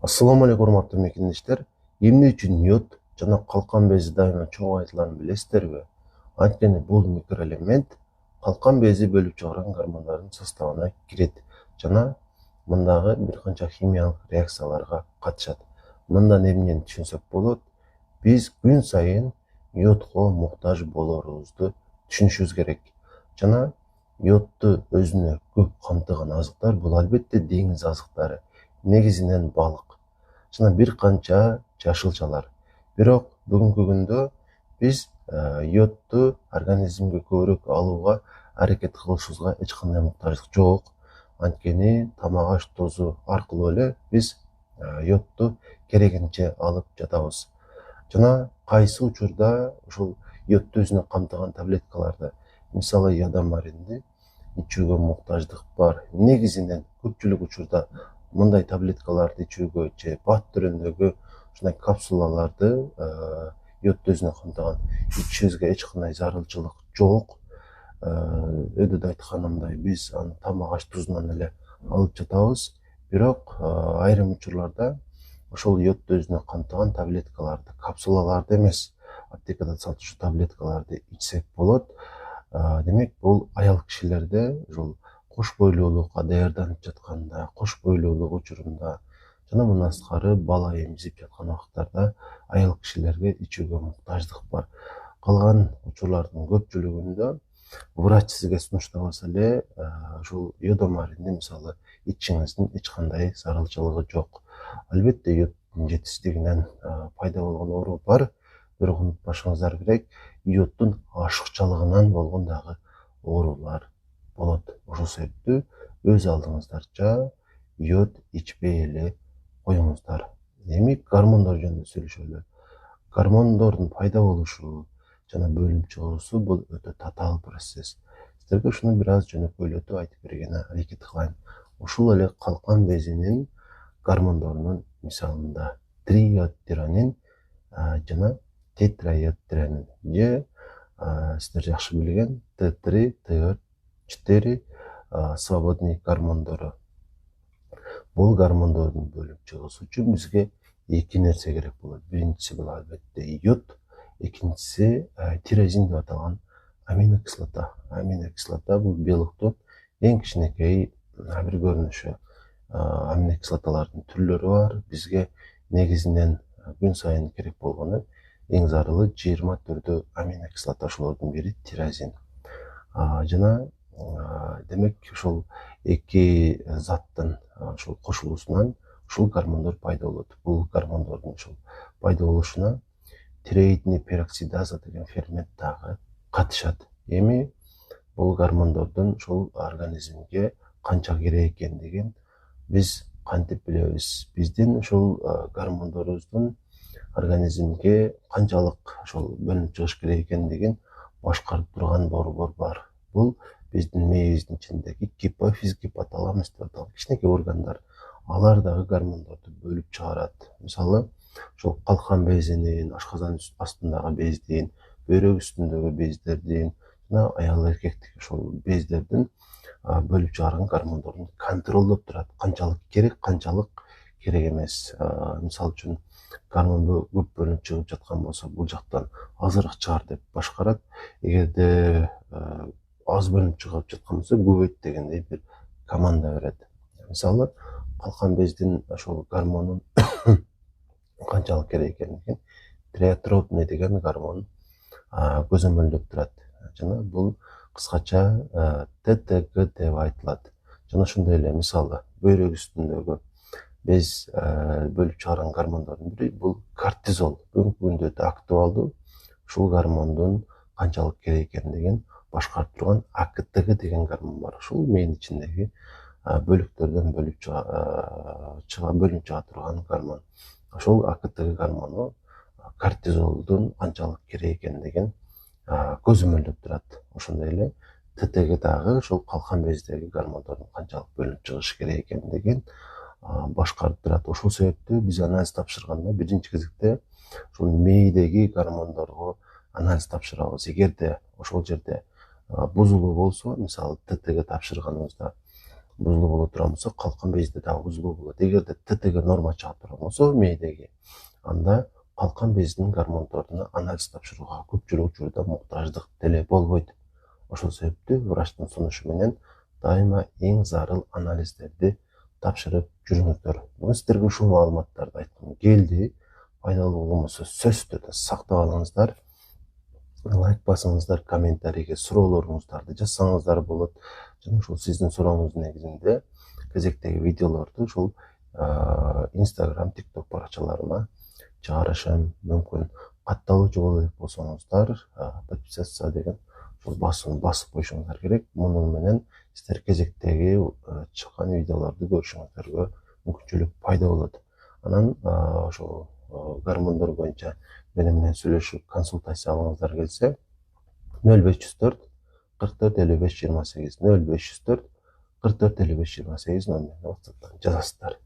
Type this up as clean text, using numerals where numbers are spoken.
Ассаламу алейкум, урматтуу мекендештер. Эмне үчүн йод жана калкан бези дайыма чоң айтыларын билесиздерби? Анткени бул микроэлемент калкан бези бөлүп чыгарган гормондордун составына кирет жана мындагы бир канча химиялык реакцияларга катышат. Мындан эмнени түшүнсөк болот? Биз күн сайын йодко муктаж болорубузду түшүнүшүбүз керек. Жана йодду өзүнө көп камтыган азыктар бул албетте деңиз азыктары, негизинен балык жана бир канча жашылчалар. Бирок бүгүнкү күндө биз йодду организмге көбүрөөк алууга аракет кылышыбызга эч кандай муктаждык жок. Анткени тамак аш тозу аркылуу эле биз йодду керегинче алып жатабыз. Жана кайсы учурда ушул йодду өзүнө камтыган таблеткаларды, мисалы ядомаринди ичүүгө муктаждык бар. Негизинен көпчүлүк учурда мындай таблеткаларды ичүүгө же бат түрүндөгү ушундай капсулаларды йодду өзүнө камтыган ичүүбүзгө эч кандай зарылчылык жок. Өйдө айтканымдай биз аны тамак аш тузунан эле алып жатабыз. Бирок айрым учурларда ошол йодду өзүнө камтыган таблеткаларды, капсулаларды эмес, аптекада сатышуу таблеткаларды ичсек болот. Демек, бул аял кишилерде ушул кош бойлуулукка даярданып жатканда, кош бойлуулук учурунда жана мындан сырткары бала эмзип жаткан убактарда аял кишилерге ичүүгө муктаждык бар. Калган учурлардын көпчүлүгүндө врач сизге сунуштабаса эле ушул йодомаринди мисалы ичиңиздин эч кандай зарылчылыгы жок. Албетте йоддун жетишсиздигинен пайда болгон оору бар, бирок унутпашыңыздар керек, йоддун ашыкчалыгынан болгон дагы оорулар болот. Ошол себептүү өз алдыңыздарча йод ичпей эле коюңуздар. Эми гормондор жөнүндө сүйлөшөлү. Гормондордун пайда болушу жана бөлүнүп чыгуусу бул өтө татаал процесс. Сиздерге ушуну бир аз жөнөкөйлөтүп айтып бергени аракет кылайын. Ушул эле калкан безинин гормондорунун мисалында трииодтиронин жана тетраиодтиронин же сиздер жакшы билген Т3, Т4 свободный гормондору. Бул гормондордун бөлүнүп чыгуусу үчүн бизге эки нерсе керек болот. Биринчиси бул албетте йод, экинчиси тирозин деп аталган аминокислота. Аминокислота бул белоктун эң кичинекей бир көрүнүшү. Аминокислоталардын түрлөрү бар. Бизге негизинен күн сайын керек болгону эң зарылы 20 түрдүү аминокислота, ошолордун бири тирозин. Жана демек ушул эки заттын ушул кошулуусунан ушул гормондор пайда болот. Бул гормондордун ушул пайда болушуна тиреоидный пероксидаза деген фермент дагы катышат. Эми бул гормондордун ушул организмге канча керек экендигин биз кантип билебиз? Биздин ушул гормондорубуздун организмге канчалык ошол бөлүнүп чыгыш керек экендигин башкарып турган борбор бар. Бул биздин мээбиздин ичиндеги гипофиз, гипоталамус деп аталган кичинекей органдар. Алар дагы гормондорду бөлүп чыгарат. Мисалы, ошол калкан безинин, ашказан астындагы бездин, бөйрөк үстүндөгү бездердин жана аял эркектик ошол бездердин бөлүп чыгарган гормондорун контролдоп турат. Канчалык керек эмес. Мисалы үчүн гормон көп бөлүнүп чыгып жаткан болсо, бул жактан азыраак чыгар деп башкарат. Эгерде аз бөлүнүп чыгып жаткан болсо, көбөйт дегендей бир команда берет. Мисалы, калкан бездин ошол гормонун канчалык керек экендигин триотропный деген гормон көзөмөлдөп турат. Жана бул кыскача ТТГ деп айтылат. Жана ошондой эле мисалы бөйрөк үстүндөгү без бөлүп чыгарган гормондордун бири бул кортизол. Бүгүнкү күндө өтө актуалдуу. Ушул гормондун канчалык керек экендигин башкарып турган АКТГ деген гормон бар. Ушул мээдин ичиндеги бөлүктөрдөн бөлүнүп чыга турган гормон. Ошол АКТГ гормону кортизолдун канчалык керек экендигин көзөмөлдөп турат. Ошондой эле ТТГ дагы ошол калкан бездеги гормондордун канчалык бөлүнүп чыгыш керек экендигин башкарып турат. Ошол себептүү биз анализ тапшырганда биринчи кезекте ошол мээдеги гормондорго анализ тапшырабыз. Эгерде ошол жерде бузулуу болсо, мисалы ТТГ тапшырганыбызда бузулуу боло турган болсо, калкан безде дагы бузулуу болот. Эгерде ТТГ норма чыга турган болсо мээдеги, анда калкан бездин гормондоруна анализ тапшырууга көпчүлүк учурда муктаждык деле болбойт. Ошол себептүү врачтын сунушу менен дайыма эң зарыл анализдерди тапшырып жүрүңүздөр. Бүгүн сиздерге ушул маалыматтарды айткым келди. Пайдалуу болмосо сөзсүз түрдө сактап алыңыздар. Лайк басыңыздар, комментарийге суроолоруңуздарды жазсаңыздар болот. Жана ушул сиздин сурооңуздун негизинде кезектеги видеолорду ушул Instagram, TikTok баракчаларыма чыгарышым мүмкүн. Катталуучу боло элек болсоңуздар, подписаться деген ушул басып коюшуңуздар керек. Мунун менен сиздер кезектеги чыккан видеолорду көрүшүңүздөргө мүмкүнчүлүк пайда болот. Анан ошол гормондор боюнча менен сүйлөшүп консультация алгыңыздар келсе 0504 44 55 28 0504 44 55 28 номерине WhatsApp'тан жазасыздар.